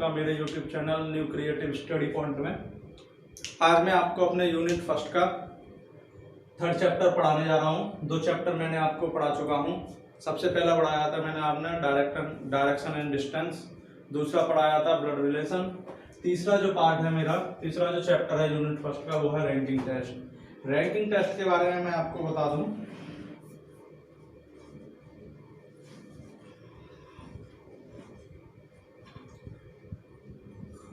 आपका मेरे YouTube channel new creative study point में। आज मैं आपको अपने यूनिट फर्स्ट का 3rd चैप्टर पढ़ाने जा रहा हूँ। 2 चैप्टर मैंने आपको पढ़ा चुका हूँ। सबसे पहला पढ़ाया था मैंने आपने डायरेक्शन एंड डिस्टेंस, दूसरा पढ़ाया था ब्लड रिलेशन, तीसरा जो पार्ट है मेरा, तीसरा जो चैप्टर है यूनिट फर्स्ट का वो है रैंकिंग टेस्ट। रैंकिंग टेस्ट के बारे में मैं आपको बता दूं।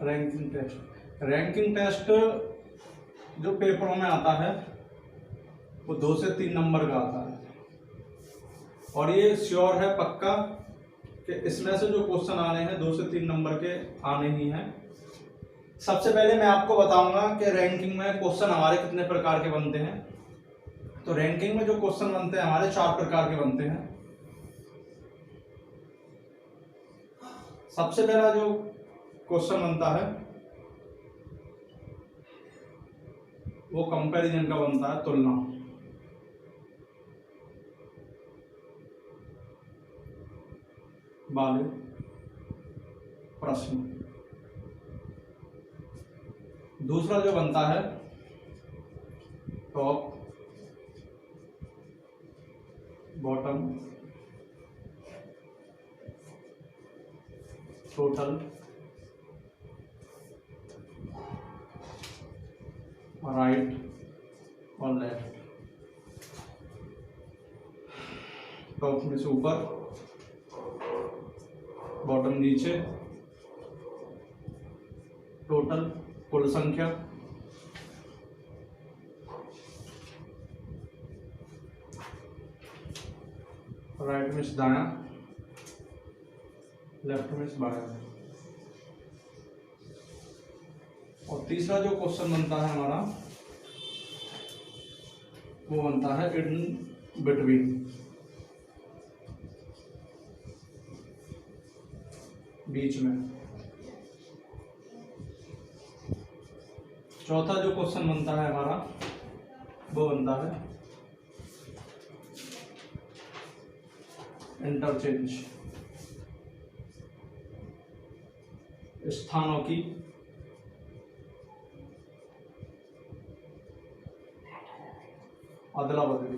रैंकिंग टेस्ट जो पेपरों में आता है वो 2 से 3 नंबर का आता है, और ये श्योर है पक्का कि इसमें से जो क्वेश्चन आने हैं 2 से 3 नंबर के आने ही हैं। सबसे पहले मैं आपको बताऊंगा कि रैंकिंग में क्वेश्चन हमारे कितने प्रकार के बनते हैं। तो रैंकिंग में जो क्वेश्चन बनते हैं हमारे 4 प्रकार के बनते हैं। सबसे पहला जो क्वेश्चन बनता है वो कंपैरिजन का बनता है, तुलना। वाले प्रश्न। दूसरा जो बनता है टॉप बॉटम टोटल राइट और लेफ्ट। टॉप में से ऊपर, बॉटम नीचे, टोटल कुल संख्या, राइट में से दायां, लेफ्ट में से बायां। और तीसरा जो क्वेश्चन बनता है हमारा वो बनता है इन बिटवीन। बीच में। चौथा जो क्वेश्चन बनता है हमारा वो बनता है इंटरचेंज, स्थानों की अदला बदली।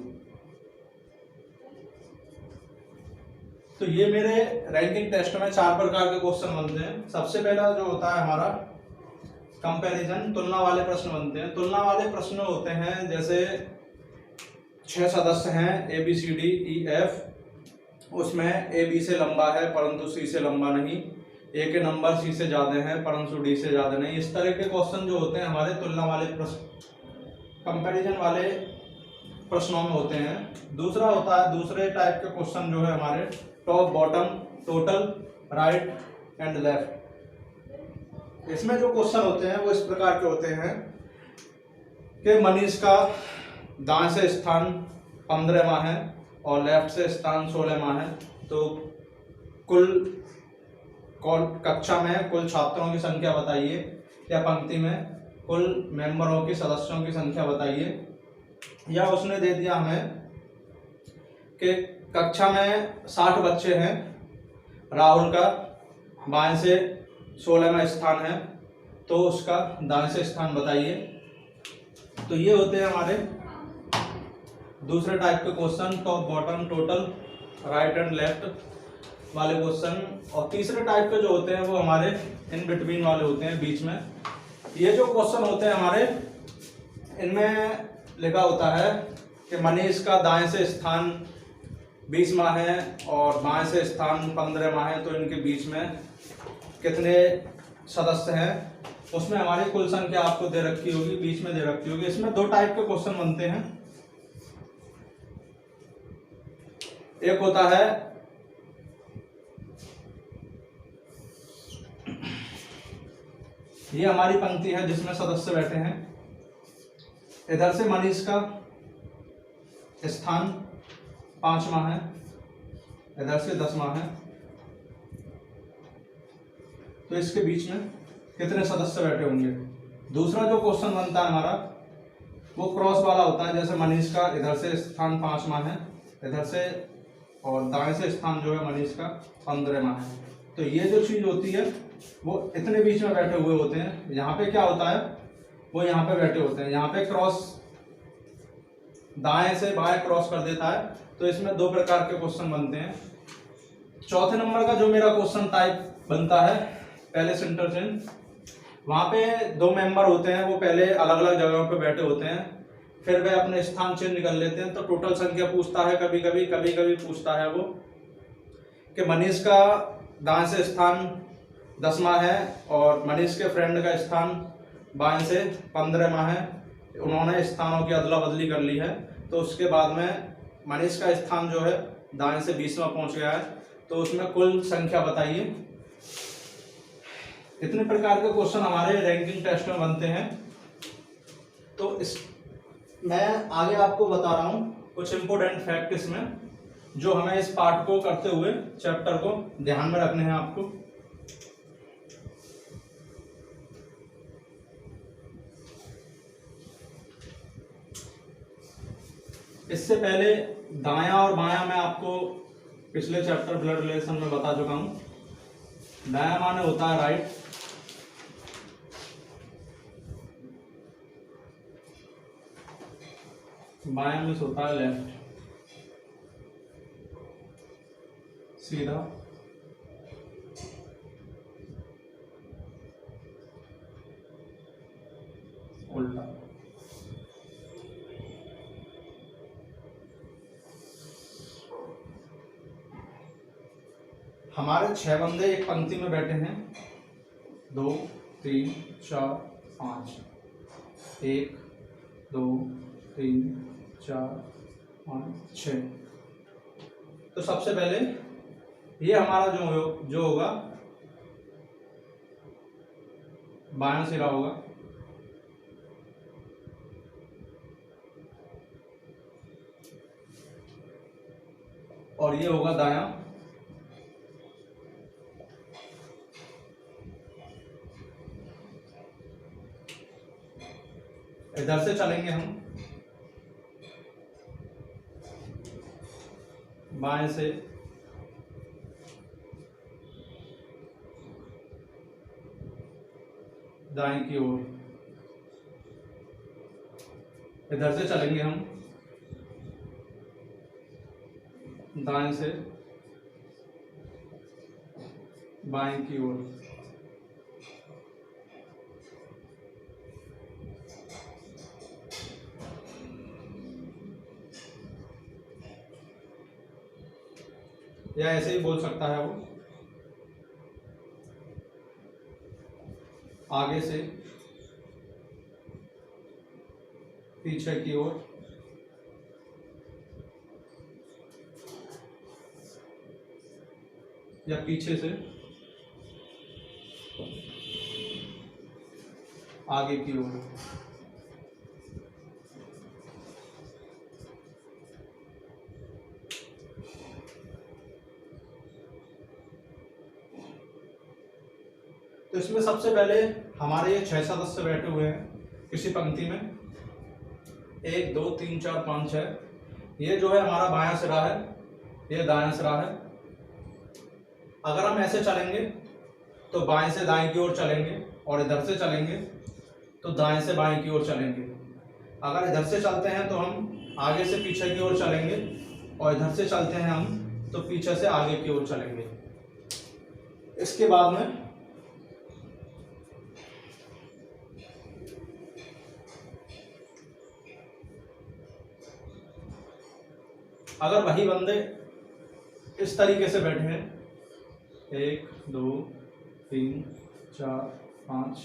तो ये मेरे रैंकिंग टेस्ट में 4 प्रकार के क्वेश्चन बनते हैं। सबसे पहला जो होता है हमारा कंपैरिजन, तुलना वाले प्रश्न बनते हैं। तुलना वाले प्रश्न होते हैं जैसे 6 सदस्य हैं A B C D E F, उसमें A B से लंबा है परंतु C से लंबा नहीं, A के नंबर C से ज़्यादा हैं परंतु D से ज़्यादा नहीं। इस तरह के क्वेश्चन जो होते हैं हमारे तुलना वाले प्रश्न, कंपैरिजन वाले प्रश्नों में होते हैं। दूसरा होता है, दूसरे टाइप के क्वेश्चन जो है हमारे top bottom total right and left. इसमें जो क्वेश्चन होते हैं वो इस प्रकार के होते हैं कि मनीष का दाएं से स्थान 15 माह है और लेफ्ट से स्थान 16 माह है, तो कुल कक्षा में कुल छात्रों की संख्या बताइए, या पंक्ति में कुल मेंबरों की सदस्यों की संख्या बताइए। या उसने दे दिया हमें कि कक्षा में 60 बच्चे हैं, राहुल का बाएं से 16वां स्थान है, तो उसका दाएं से स्थान बताइए। तो ये होते हैं हमारे दूसरे टाइप के question, top bottom total right and left वाले क्वेश्चन। और तीसरे टाइप के जो होते हैं वो हमारे इन बिटवीन वाले होते हैं, बीच में। ये जो क्वेश्चन होते हैं हमारे, इनमें लिखा होता है कि मनीष का दाएं से स्थान 20 माह है और बाएं से स्थान 15 माह है, तो इनके बीच में कितने सदस्य हैं, उसमें हमारी कुल संख्या आपको दे रखी होगी, बीच में दे रखी होगी। इसमें 2 टाइप के क्वेश्चन बनते हैं। एक होता है ये हमारी पंक्ति है जिसमें सदस्य बैठे हैं, इधर से मनीष का स्थान 5 माह है, इधर से 10 माह है, तो इसके बीच में कितने सदस्य बैठे होंगे। दूसरा जो क्वेश्चन बनता है हमारा वो क्रॉस वाला होता है, जैसे मनीष का इधर से स्थान 5 माह है, इधर से और दाएं से स्थान जो है मनीष का 15 माह है। तो ये जो चीज होती है वो इतने बीच में बैठे हुए होते हैं। यहाँ पे क्या होता है, वो यहाँ पे बैठे होते हैं, यहाँ पे क्रॉस दाएं से बाएं क्रॉस कर देता है। तो इसमें दो प्रकार के क्वेश्चन बनते हैं। चौथे नंबर का जो मेरा क्वेश्चन टाइप बनता है पहले सेंटर चेंज, वहां पे दो मेंबर होते हैं, वो पहले अलग अलग जगहों पे बैठे होते हैं, फिर वे अपने स्थान चेंज कर लेते हैं। तो टोटल संख्या पूछता है, कभी कभी पूछता है वो कि मनीष का दाएं से स्थान 10वां है और मनीष के फ्रेंड का स्थान बाएं से 15वां है, उन्होंने स्थानों की अदला बदली कर ली है। तो उसके बाद में मनीष का स्थान जो है दाएं से 20वां पहुंच गया है, तो उसमें कुल संख्या बताइए। इतने प्रकार के क्वेश्चन हमारे रैंकिंग टेस्ट में बनते हैं। तो इस मैं आगे आपको बता रहा हूं कुछ इंपोर्टेंट फैक्ट इसमें, जो हमें इस पार्ट को करते हुए चैप्टर को ध्यान में रखने हैं आपको। इससे पहले दायां और बायां मैं आपको पिछले चैप्टर ब्लड रिलेशन में बता चुका हूं। दायां माने होता है राइट, बायां में होता है लेफ्ट, सीधा, उल्टा। हमारे 6 बंदे एक पंक्ति में बैठे हैं, 2 3 4 5, 1 2 3 4 5 6। तो सबसे पहले ये हमारा जो होगा बायां सिरा होगा, और ये होगा दायां। इधर से चलेंगे हम, बाएं से दाएं की ओर, इधर से चलेंगे हम, दाएं से बाएं की ओर। या ऐसे ही बोल सकता है वो, आगे से पीछे की ओर, या पीछे से आगे की ओर। तो इसमें सबसे पहले हमारे ये 6 सदस्य बैठे हुए हैं किसी पंक्ति में, 1 2 3 4 5 6। ये जो है हमारा बायां सिरा है, ये दायां सिरा है। अगर हम ऐसे चलेंगे तो बाएं से दाएं की ओर चलेंगे, और इधर से चलेंगे तो दाएं से बाएं की ओर चलेंगे। अगर इधर से चलते हैं तो हम आगे से पीछे की ओर चलेंगे, और इधर से चलते हैं हम तो पीछे से आगे की ओर चलेंगे। इसके बाद में अगर वही बंदे इस तरीके से बैठे हैं, 1 2 3 4 5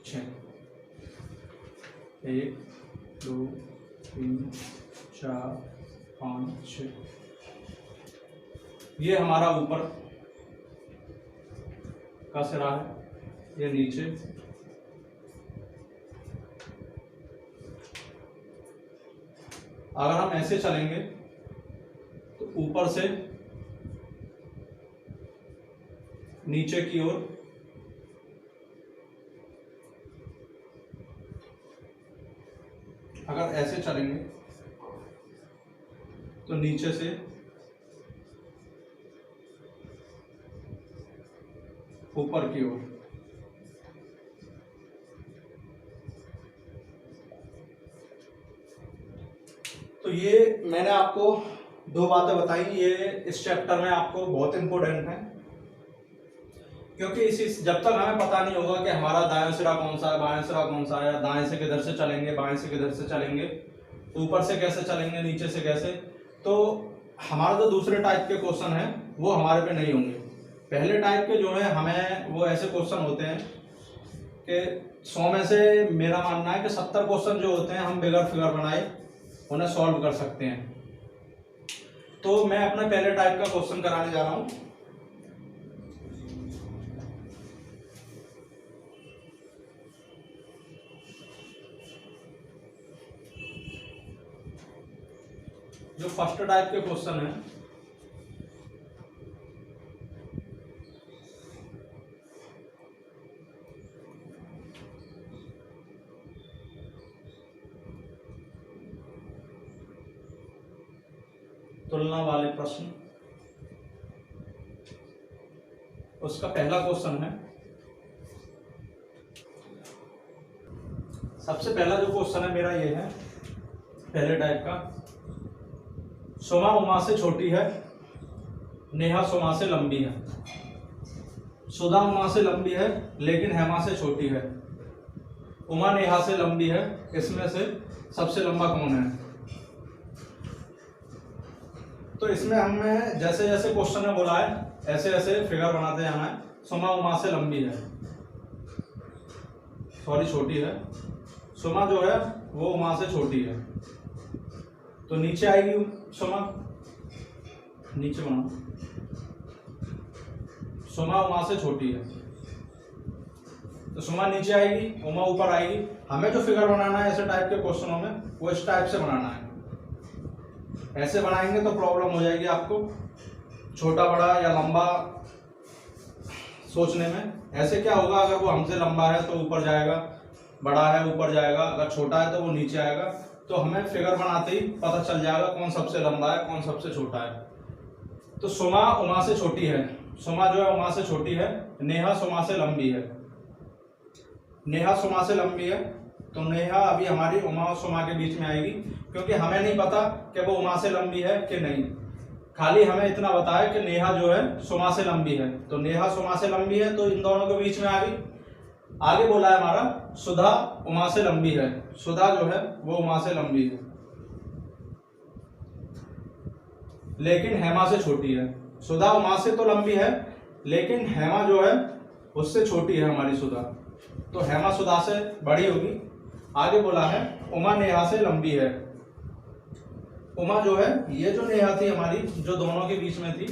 6, 1 2 3 4 5 6, ये हमारा ऊपर का सिरा है, ये नीचे। अगर हम ऐसे चलेंगे तो ऊपर से नीचे की ओर, अगर ऐसे चलेंगे तो नीचे से ऊपर की ओर। तो ये मैंने आपको दो बातें बताई, ये इस चैप्टर में आपको बहुत इंपॉर्टेंट है, क्योंकि इसी जब तक हमें पता नहीं होगा कि हमारा दायां सिरा कौन सा है, बायां सिरा कौन सा है, दाएं से किधर से चलेंगे, बाएं से किधर से चलेंगे, ऊपर से कैसे चलेंगे, नीचे से कैसे, तो हमारा जो दूसरे टाइप के क्वेश्चन है वो हमारे पे नहीं होंगे। पहले टाइप के जो है हमें वो ऐसे क्वेश्चन होते हैं कि 100 में से मेरा मानना है कि 70 क्वेश्चन जो होते हैं हम बिगर फिगर बनाए उन्हें सॉल्व कर सकते हैं। तो मैं अपने पहले टाइप का क्वेश्चन कराने जा रहा हूं। जो फर्स्ट टाइप के क्वेश्चन है, तुलना वाले प्रश्न, उसका पहला क्वेश्चन है, सबसे पहला जो क्वेश्चन है मेरा ये है पहले टाइप का। सोमा उमा से छोटी है, नेहा सोमा से लंबी है। सुधा उमा से लंबी है लेकिन हेमा से छोटी है। उमा नेहा से लंबी है, इसमें से सबसे लंबा कौन है? तो इसमें हमें जैसे जैसे क्वेश्चन में बोला है ऐसे ऐसे फिगर बनाते जाना है। सोमा उमा से लंबी है, सॉरी छोटी है। सोमा जो है वो उमा से छोटी है, तो नीचे आएगी सोमा, नीचे बनाओ। सोमा उमा से छोटी है तो सोमा नीचे आएगी, उमा ऊपर आएगी। हमें जो फिगर बनाना है ऐसे टाइप के क्वेश्चनों में वो इस टाइप से बनाना है। ऐसे बनाएंगे तो प्रॉब्लम हो जाएगी आपको छोटा बड़ा या लंबा सोचने में। ऐसे क्या होगा, अगर वो हमसे लंबा है तो ऊपर जाएगा, बड़ा है ऊपर जाएगा, अगर छोटा है तो वो नीचे आएगा। तो हमें फिगर बनाते ही पता चल जाएगा कौन सबसे लंबा है कौन सबसे छोटा है। तो सोमा उमा से छोटी है, सोमा जो है उमा से छोटी है। नेहा सोमा से लंबी है, नेहा सोमा से लंबी है, तो नेहा अभी हमारी उमा और सोमा के बीच में आएगी, क्योंकि हमें नहीं पता कि वो उमा से लंबी है कि नहीं। खाली हमें इतना बताया कि नेहा जो है सोमा से लंबी है, तो नेहा सोमा से लंबी है तो इन दोनों के बीच में आ गई। आगे बोला है हमारा सुधा उमा से लंबी है, सुधा जो है वो उमा से लंबी है लेकिन हेमा से छोटी है। सुधा उमा से तो लंबी है लेकिन हेमा जो है उससे छोटी है हमारी सुधा, तो हेमा सुधा से बड़ी होगी। आगे बोला है उमा नेहा से लंबी है। उमा जो है ये जो नेहा थी हमारी जो दोनों के बीच में थी,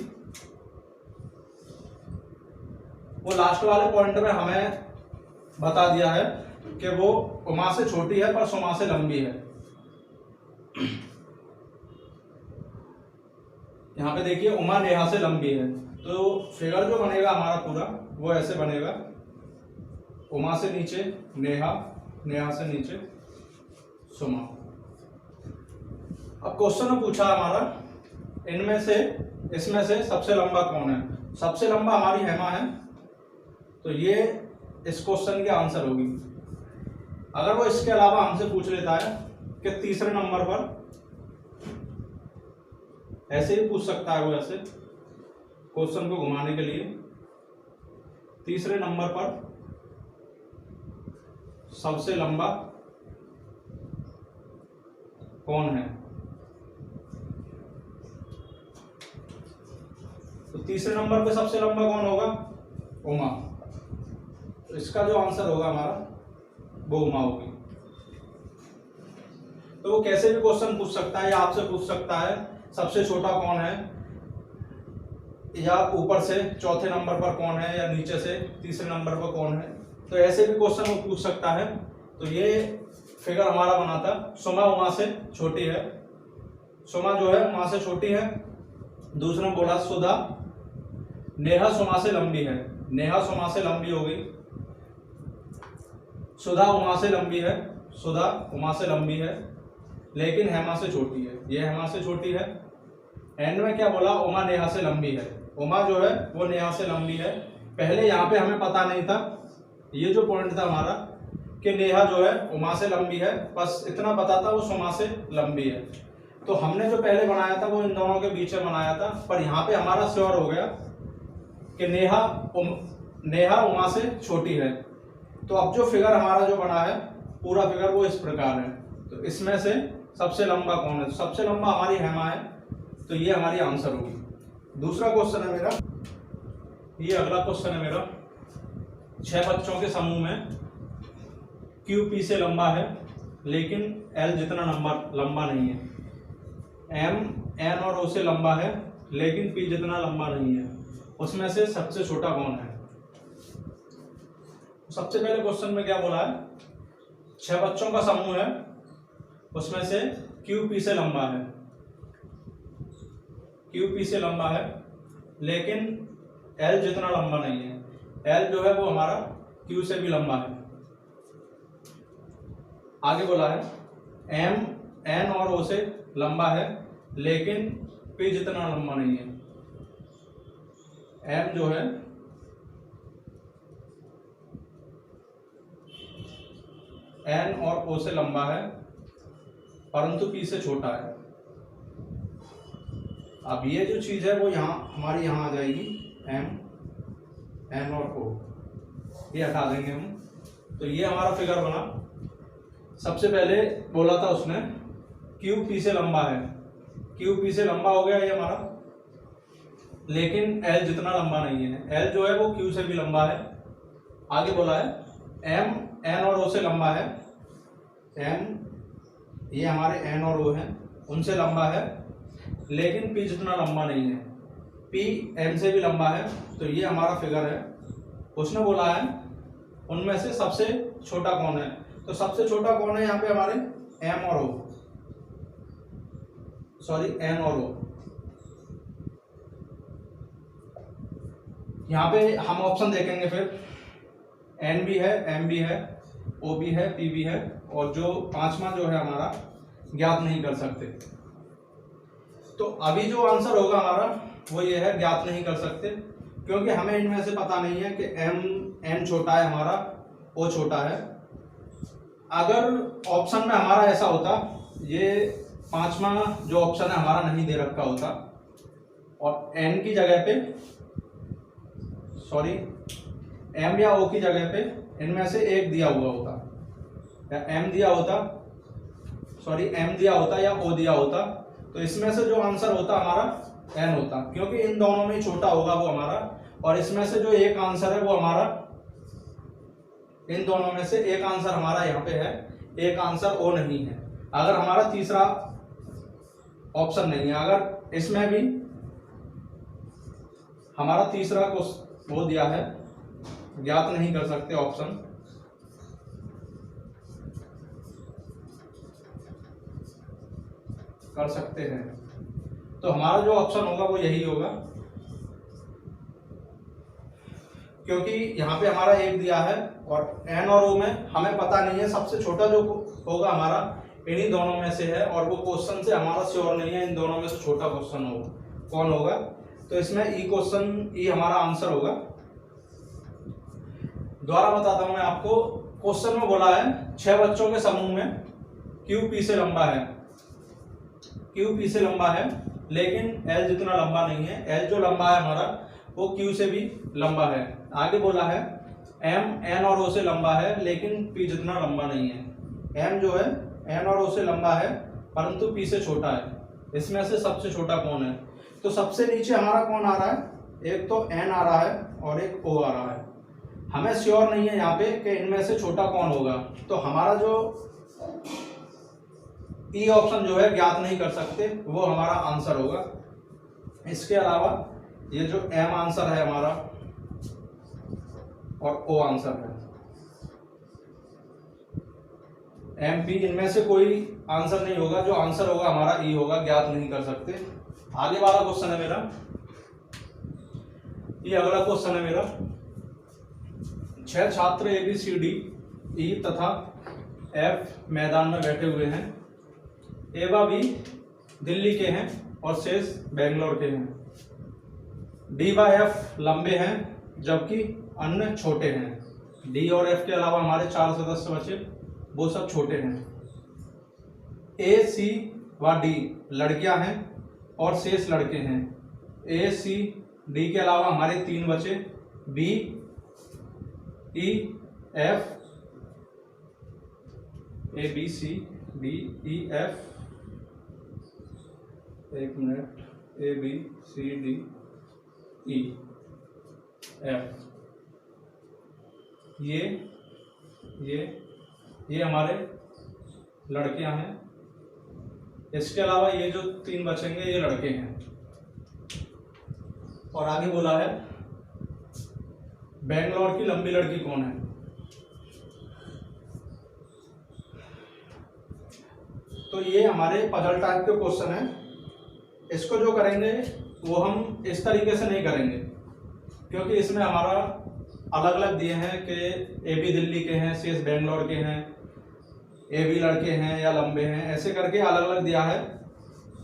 वो लास्ट वाले पॉइंट में हमें बता दिया है कि वो उमा से छोटी है पर सोमा से लंबी है। यहाँ पे देखिए उमा नेहा से लंबी है, तो फिगर जो बनेगा हमारा पूरा वो ऐसे बनेगा। उमा से नीचे नेहा, नेहा से नीचे सोमा। अब क्वेश्चन में पूछा हमारा इनमें से इसमें से सबसे लंबा कौन है? सबसे लंबा हमारी हेमा है, तो ये इस क्वेश्चन की आंसर होगी। अगर वो इसके अलावा हमसे पूछ लेता है कि तीसरे नंबर पर, ऐसे ही पूछ सकता है वो, ऐसे क्वेश्चन को घुमाने के लिए, तीसरे नंबर पर सबसे लंबा कौन है? तो तीसरे नंबर पे सबसे लंबा कौन होगा? उमा। तो इसका जो आंसर होगा हमारा वो उमा होगी। तो वो कैसे भी क्वेश्चन पूछ सकता है, या आपसे पूछ सकता है सबसे छोटा कौन है, या ऊपर से चौथे नंबर पर कौन है, या नीचे से तीसरे नंबर पर कौन है। तो ऐसे भी क्वेश्चन वो पूछ सकता है। तो ये फिगर हमारा बनाता, सोमा उमा से छोटी है, सोमा जो है उमा से छोटी है। दूसरा बोला सुधा नेहा सोमा से लंबी है, नेहा सोमा से लंबी हो गई। सुधा उमा से लंबी है, सुधा उमा से लंबी है लेकिन हेमा से छोटी है, ये हेमा से छोटी है। एंड में क्या बोला? उमा नेहा से लंबी है, उमा जो है वो नेहा से लंबी है पहले यहाँ पे हमें पता नहीं था, ये जो पॉइंट था हमारा कि नेहा जो है उमा से लंबी है, बस इतना पता था वो सुमा से लंबी है। तो हमने जो पहले बनाया था वो इन दोनों के बीच में बनाया था, पर यहाँ पे हमारा श्योर हो गया कि नेहा उमा से छोटी है। तो अब जो फिगर हमारा जो बना है पूरा फिगर वो इस प्रकार है। तो इसमें से सबसे लंबा कौन है? सबसे लंबा हमारी हेमा है, तो ये हमारी आंसर होगी। दूसरा क्वेश्चन है मेरा, ये अगला क्वेश्चन है मेरा, 6 बच्चों के समूह में क्यू पी से लंबा है लेकिन एल जितना लंबा नहीं है। एम एन और ओ से लंबा है लेकिन पी जितना लंबा नहीं है। उसमें से सबसे छोटा कौन है? सबसे पहले क्वेश्चन में क्या बोला है? 6 बच्चों का समूह है, उसमें से क्यू पी से लंबा है, क्यू पी से लंबा है लेकिन एल जितना लंबा नहीं है। एल जो है वो हमारा क्यू से भी लंबा है। आगे बोला है एम एन और ओ से लंबा है लेकिन पी जितना लंबा नहीं है। एम जो है एन और ओ से लंबा है परंतु पी से छोटा है। अब ये जो चीज है वो हमारी यहाँ आ जाएगी, एम एन और ओ, ये हटा देंगे हम। तो ये हमारा फिगर बना। सबसे पहले बोला था उसने क्यू पी से लंबा है, क्यू पी से लंबा हो गया ये हमारा, लेकिन एल जितना लंबा नहीं है। एल जो है वो क्यू से भी लंबा है। आगे बोला है एम एन और ओ से लंबा है। एम ये हमारे एन और ओ हैं, उनसे लंबा है लेकिन पी जितना लंबा नहीं है। पी एम से भी लंबा है, तो ये हमारा फिगर है। उसने बोला है उनमें से सबसे छोटा कौन है। तो सबसे छोटा कौन है यहाँ पे हमारे? एम और ओ, सॉरी एन और ओ। यहाँ पे हम ऑप्शन देखेंगे फिर, एन भी है, एम भी है, ओ भी है, पी भी है, और जो पांचवा जो है हमारा ज्ञात नहीं कर सकते। तो अभी जो आंसर होगा हमारा वो ये है, ज्ञात नहीं कर सकते, क्योंकि हमें इनमें से पता नहीं है कि एन छोटा है हमारा, ओ छोटा है। अगर ऑप्शन में हमारा ऐसा होता, ये पांचवा जो ऑप्शन है हमारा नहीं दे रखा होता और एन की जगह पे, सॉरी एम या ओ की जगह पे इनमें से एक दिया हुआ होता, या एम दिया होता, सॉरी एम दिया होता या ओ दिया होता, तो इसमें से जो आंसर होता हमारा एन होता, क्योंकि इन दोनों में छोटा होगा वो हमारा। और इसमें से जो एक आंसर है वो हमारा, इन दोनों में से एक आंसर हमारा यहाँ पे है, एक आंसर ओ नहीं है। अगर हमारा तीसरा ऑप्शन नहीं है, अगर इसमें भी हमारा तीसरा को वो दिया है, ज्ञात नहीं कर सकते ऑप्शन, कर सकते हैं, तो हमारा जो ऑप्शन होगा वो यही होगा, क्योंकि यहाँ पे हमारा एक दिया है और एन और ओ में हमें पता नहीं है। सबसे छोटा जो होगा हमारा इन्हीं दोनों में से है, और वो क्वेश्चन से हमारा श्योर नहीं है इन दोनों में से छोटा क्वेश्चन होगा कौन होगा। तो इसमें ई क्वेश्चन, ई हमारा आंसर होगा। दोबारा बताता हूं मैं आपको, क्वेश्चन में बोला है 6 बच्चों के समूह में क्यू पी से लंबा है, क्यू पी से लंबा है लेकिन एल जितना लंबा नहीं है। एल जो लंबा है हमारा वो क्यू से भी लंबा है। आगे बोला है एम एन और ओ से लंबा है लेकिन पी जितना लंबा नहीं है। एम जो है एन और ओ से लंबा है परंतु पी से छोटा है। इसमें से सबसे छोटा कौन है? तो सबसे नीचे हमारा कौन आ रहा है? एक तो एन आ रहा है और एक ओ आ रहा है। हमें श्योर नहीं है यहाँ पे कि इनमें से छोटा कौन होगा, तो हमारा जो ई ऑप्शन जो है ज्ञात नहीं कर सकते, वो हमारा आंसर होगा। इसके अलावा ये जो एम आंसर है हमारा और ओ आंसर है, एम पी, इनमें से कोई आंसर नहीं होगा। जो आंसर होगा हमारा ई होगा, ज्ञात नहीं कर सकते। आगे वाला क्वेश्चन है मेरा, ये अगला क्वेश्चन है मेरा। 6 छात्र A B C D E तथा एफ मैदान में बैठे हुए हैं। ए व बी दिल्ली के हैं और शेष बेंगलोर के हैं। डी व एफ लंबे हैं जबकि अन्य छोटे हैं। डी और एफ के अलावा हमारे 4 सदस्य बचे, वो सब छोटे हैं। ए, सी व डी लड़कियां हैं और शेष लड़के हैं। ए, सी, डी के अलावा हमारे 3 बचे, बी, ई, एफ, ए, बी, सी, डी, ई, एफ, एक मिनट, ए, बी, सी, डी, ई, एफ, ये हमारे लड़कियां हैं। इसके अलावा ये जो 3 बचेंगे ये लड़के हैं। और आगे बोला है बेंगलोर की लंबी लड़की कौन है। तो ये हमारे पजल टाइप के क्वेश्चन है। इसको जो करेंगे वो हम इस तरीके से नहीं करेंगे, क्योंकि इसमें हमारा अलग अलग दिए हैं कि ए बी दिल्ली के हैं, शेष बेंगलोर के हैं, ए बी लड़के हैं या लंबे हैं, ऐसे करके अलग अलग दिया है।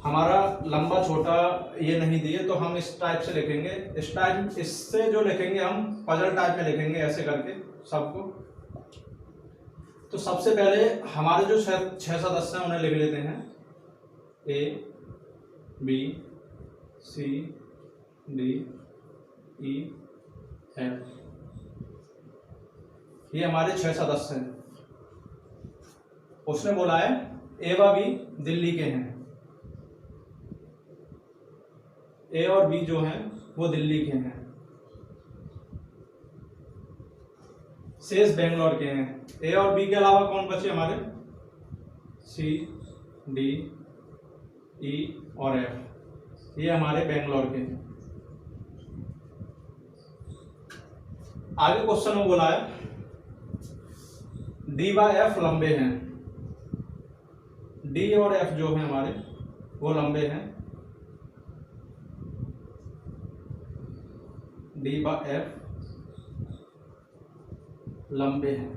हमारा लंबा छोटा ये नहीं दिए, तो हम इस टाइप से लिखेंगे। इस टाइप इससे जो लिखेंगे हम पजल टाइप में लिखेंगे, ऐसे करके सबको। तो सबसे पहले हमारे जो 6 सदस्य हैं उन्हें लिख लेते हैं। ए, बी, सी, डी, ई, एफ, ये हमारे 6 सदस्य हैं। उसने बोला है ए व बी दिल्ली के हैं। ए और बी जो हैं वो दिल्ली के हैं, शेष बेंगलोर के हैं। ए और बी के अलावा कौन बचे हमारे, सी, डी, ई और एफ, ये हमारे बेंगलोर के हैं। आगे क्वेश्चन में बोला है डी व एफ लंबे हैं। डी और एफ जो है हमारे वो लंबे हैं। डी व एफ लंबे हैं,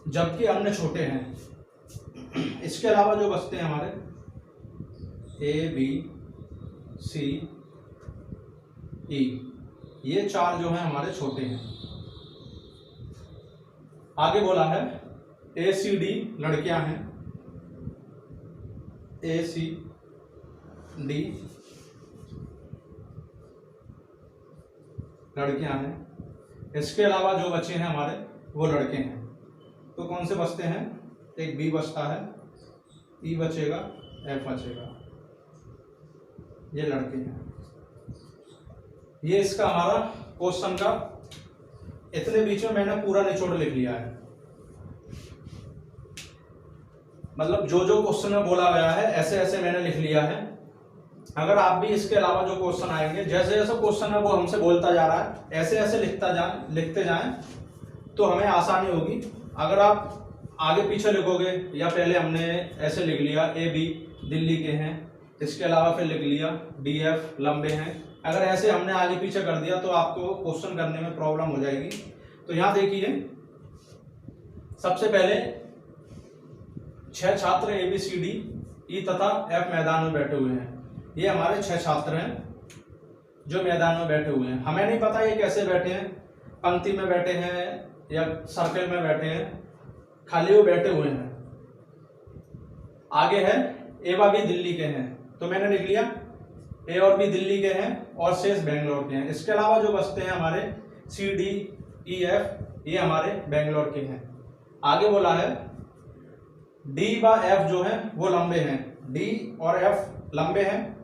जबकि अन्य छोटे हैं। इसके अलावा जो बचते हैं हमारे ए, बी, सी, ई, ये 4 जो हैं हमारे छोटे हैं। आगे बोला है ए, सी, डी लड़कियां हैं। ए, सी, डी लड़कियां हैं। इसके अलावा जो बचे हैं हमारे वो लड़के हैं। तो कौन से बचते हैं, एक बी बचता है, ई बचेगा, एफ बचेगा, ये लड़के हैं। ये इसका हमारा क्वेश्चन का, इतने बीच में मैंने पूरा निचोड़ लिख लिया है। मतलब जो जो क्वेश्चन में बोला गया है ऐसे ऐसे मैंने लिख लिया है। अगर आप भी इसके अलावा जो क्वेश्चन आएंगे, जैसे जैसे क्वेश्चन है वो हमसे बोलता जा रहा है, ऐसे ऐसे लिखते जाएं तो हमें आसानी होगी। अगर आप आगे पीछे लिखोगे, या पहले हमने ऐसे लिख लिया ए, बी दिल्ली के हैं, इसके अलावा फिर लिख लिया डी, एफ लंबे हैं, अगर ऐसे हमने आगे पीछे कर दिया तो आपको क्वेश्चन करने में प्रॉब्लम हो जाएगी। तो यहाँ देखिए, सबसे पहले 6 छात्र ए, बी, सी, डी, ई तथा एफ मैदान में बैठे हुए हैं। ये हमारे 6 छात्र हैं जो मैदान में बैठे हुए हैं। हमें नहीं पता ये कैसे बैठे हैं, पंक्ति में बैठे हैं या सर्कल में बैठे हैं, खाली वो बैठे हुए हैं। आगे है ए व बी दिल्ली के हैं, तो मैंने लिख लिया ए और बी दिल्ली के हैं और शेष बेंगलोर के हैं। इसके अलावा जो बचते हैं हमारे सी, डी, ई, एफ, ये हमारे बेंगलोर के हैं। आगे बोला है डी व एफ जो है वो लंबे हैं। डी और एफ लंबे हैं,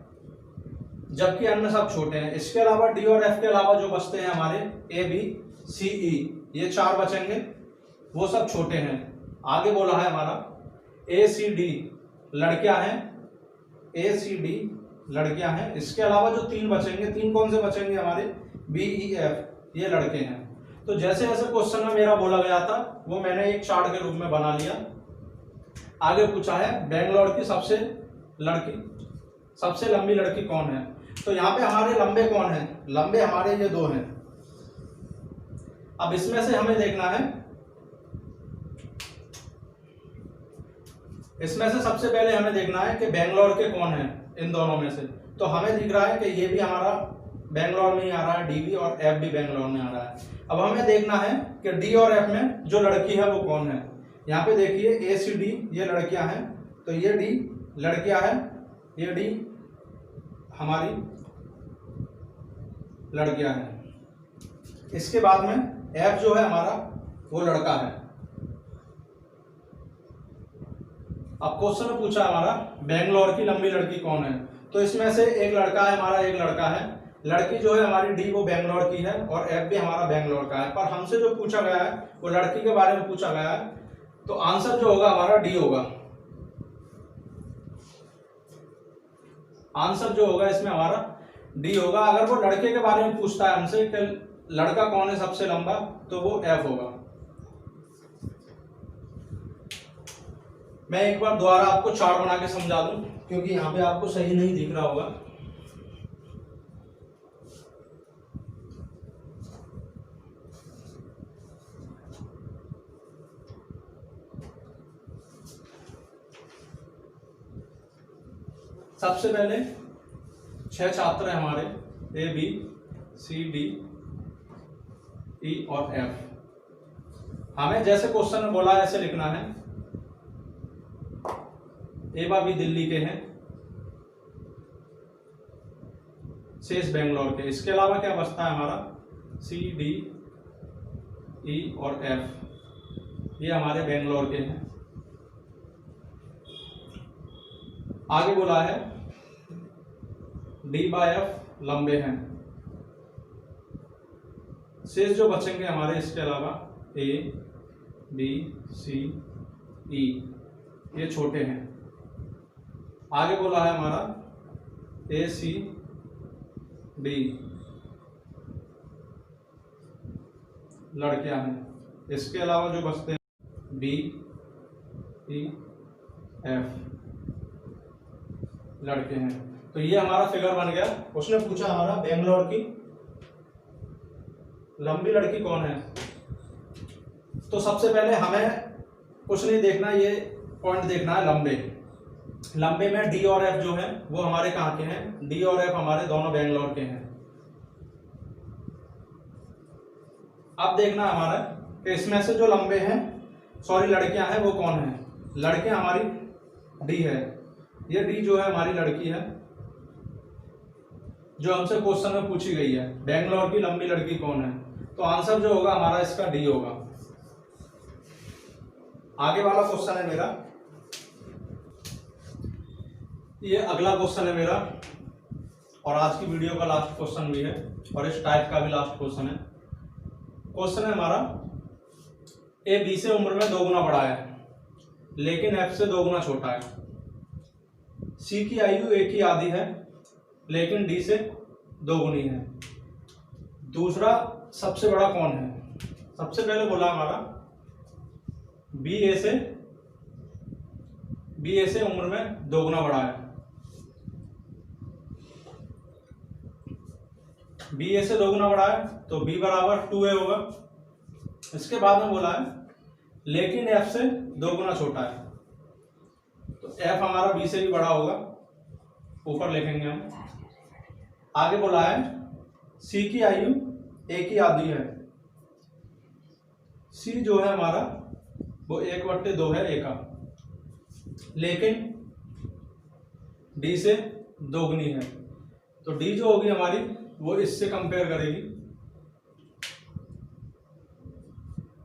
जबकि अन्य सब छोटे हैं। इसके अलावा डी और एफ के अलावा जो बचते हैं हमारे ए, बी, सी, ई, ये 4 बचेंगे, वो सब छोटे हैं। आगे बोला है हमारा ए, सी, डी लड़कियां हैं। ए, सी, डी लड़कियां हैं। इसके अलावा जो 3 बचेंगे, 3 कौन से बचेंगे हमारे, बी, ई, एफ, ये लड़के हैं। तो जैसे जैसे क्वेश्चन में मेरा बोला गया था वो मैंने एक चार्ट के रूप में बना लिया। आगे पूछा है बेंगलोर की सबसे लंबी लड़की कौन है। तो यहाँ पे हमारे लंबे कौन है, लंबे हमारे ये 2 हैं। अब इसमें से हमें देखना है, इसमें से सबसे पहले हमें देखना है कि बेंगलोर के कौन है इन दोनों में से। तो हमें दिख रहा है कि ये भी हमारा बेंगलोर में ही आ रहा है, डी भी, और एफ भी बेंगलोर में आ रहा है। अब हमें देखना है कि डी और एफ में जो लड़की है वो कौन है। यहाँ पे देखिए ए सी डी ये लड़कियां हैं, तो ये डी लड़कियां हैं, ये डी हमारी लड़कियां हैं। इसके बाद में एफ जो है हमारा वो लड़का है। अब क्वेश्चन में पूछा हमारा बेंगलोर की लंबी लड़की कौन है, तो इसमें से एक लड़का है हमारा, एक लड़का है। लड़की जो है हमारी डी वो बेंगलोर की है और एफ भी हमारा बेंगलोर का है, पर हमसे जो पूछा गया है वो लड़की के बारे में पूछा गया है, तो आंसर जो होगा हमारा डी होगा। आंसर जो होगा इसमें हमारा डी होगा। अगर वो लड़के के बारे में पूछता है हमसे कि लड़का कौन है सबसे लंबा, तो वो एफ होगा। मैं एक बार दोबारा आपको चार्ट बना के समझा दूं, क्योंकि यहाँ पे आपको सही नहीं दिख रहा होगा। सबसे पहले 6 छात्र हैं हमारे, A B C D E और एफ। हमें जैसे क्वेश्चन में बोला है ऐसे लिखना है। ए बा भी दिल्ली के हैं, शेष बेंगलोर के। इसके अलावा क्या बचता है हमारा, सी डी ई और एफ, ये हमारे बेंगलोर के हैं। आगे बोला है डी बाय एफ लंबे हैं। शेष जो बचेंगे हमारे इसके अलावा ए बी सी ई, ये छोटे हैं। आगे बोला है हमारा ए सी डी लड़कियां हैं। इसके अलावा जो बचते हैं बी ई एफ लड़के हैं। तो ये हमारा फिगर बन गया। उसने पूछा हमारा बेंगलोर की लंबी लड़की कौन है, तो सबसे पहले हमें कुछ नहीं देखना, ये पॉइंट देखना है लंबे। लंबे में डी और एफ जो है वो हमारे कहाँ के हैं, डी और एफ हमारे दोनों बेंगलोर के हैं। अब देखना हमारा कि इसमें से जो लंबे हैं, सॉरी लड़कियां हैं, वो कौन है। लड़कियां हमारी डी है, ये डी जो है हमारी लड़की है जो हमसे क्वेश्चन में पूछी गई है, बेंगलोर की लंबी लड़की कौन है। तो आंसर जो होगा हमारा इसका डी होगा। आगे वाला क्वेश्चन है मेरा, ये अगला क्वेश्चन है मेरा और आज की वीडियो का लास्ट क्वेश्चन भी है और इस टाइप का भी लास्ट क्वेश्चन है। क्वेश्चन है हमारा, ए बी से उम्र में 2 गुना बड़ा है लेकिन एफ से 2 गुना छोटा है। सी की आयु ए की आधी है लेकिन डी से 2 गुनी है। दूसरा सबसे बड़ा कौन है। सबसे पहले बोला हमारा बी ए से उम्र में 2 गुना बड़ा है। बी ए से 2 गुना बड़ा है तो बी बराबर 2a होगा। इसके बाद में बोला है लेकिन एफ से 2 गुना छोटा है, तो एफ हमारा बी से भी बड़ा होगा, ऊपर लिखेंगे हम। आगे बोला है सी की आयु ए की आधी है। सी जो है हमारा वो 1/2 है ए का, लेकिन डी से 2 गुनी है, तो डी जो होगी हमारी वो इससे कंपेयर करेगी,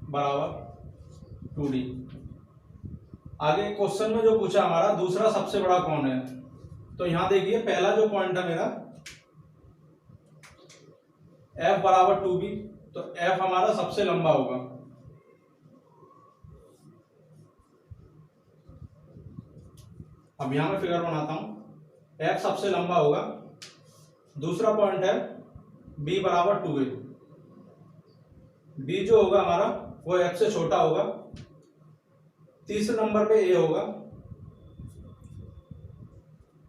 बराबर 2d। आगे क्वेश्चन में जो पूछा हमारा दूसरा सबसे बड़ा कौन है, तो यहां देखिए पहला जो पॉइंट है मेरा f बराबर 2b, तो f हमारा सबसे लंबा होगा। अब यहां मैं फिगर बनाता हूं, f सबसे लंबा होगा। दूसरा पॉइंट है b बराबर 2a, b जो होगा हमारा वो f से छोटा होगा। तीसरे नंबर पे a होगा।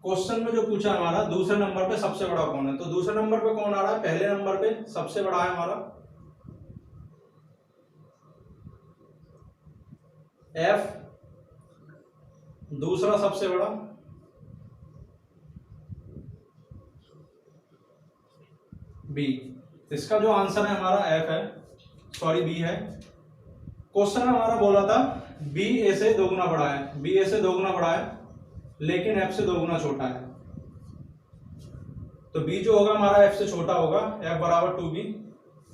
क्वेश्चन में जो पूछा हमारा दूसरे नंबर पे सबसे बड़ा कौन है, तो दूसरे नंबर पे कौन आ रहा है, पहले नंबर पे सबसे बड़ा है हमारा f, दूसरा सबसे बड़ा बी। इसका जो आंसर है हमारा एफ है, सॉरी बी है। क्वेश्चन में हमारा बोला था बी ए से 2 गुना बड़ा है, बी ए से 2 गुना बड़ा है लेकिन एफ से 2 गुना छोटा है। तो बी जो होगा हमारा एफ से छोटा होगा, एफ बराबर 2b।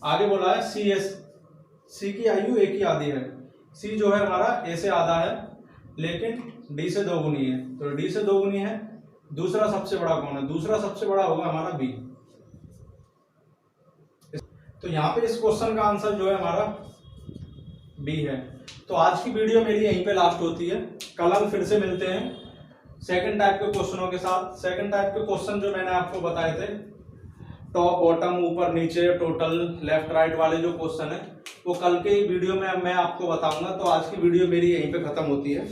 आगे बोला है सी एस, सी की आयु ए की आधी है। सी जो है हमारा ए से आधा है लेकिन डी से 2 गुनी है, तो डी से 2 गुनी है। दूसरा सबसे बड़ा कौन है? दूसरा सबसे बड़ा होगा हमारा बी। तो यहाँ पे इस क्वेश्चन का आंसर जो है हमारा बी है। तो आज की वीडियो मेरी यहीं पे लास्ट होती है। कल हम फिर से मिलते हैं सेकंड टाइप के क्वेश्चनों के साथ। सेकंड टाइप के क्वेश्चन जो मैंने आपको बताए थे, टॉप बॉटम ऊपर नीचे टोटल लेफ्ट राइट वाले जो क्वेश्चन है, वो कल के वीडियो में मैं आपको बताऊंगा। तो आज की वीडियो मेरी यहीं पे खत्म होती है।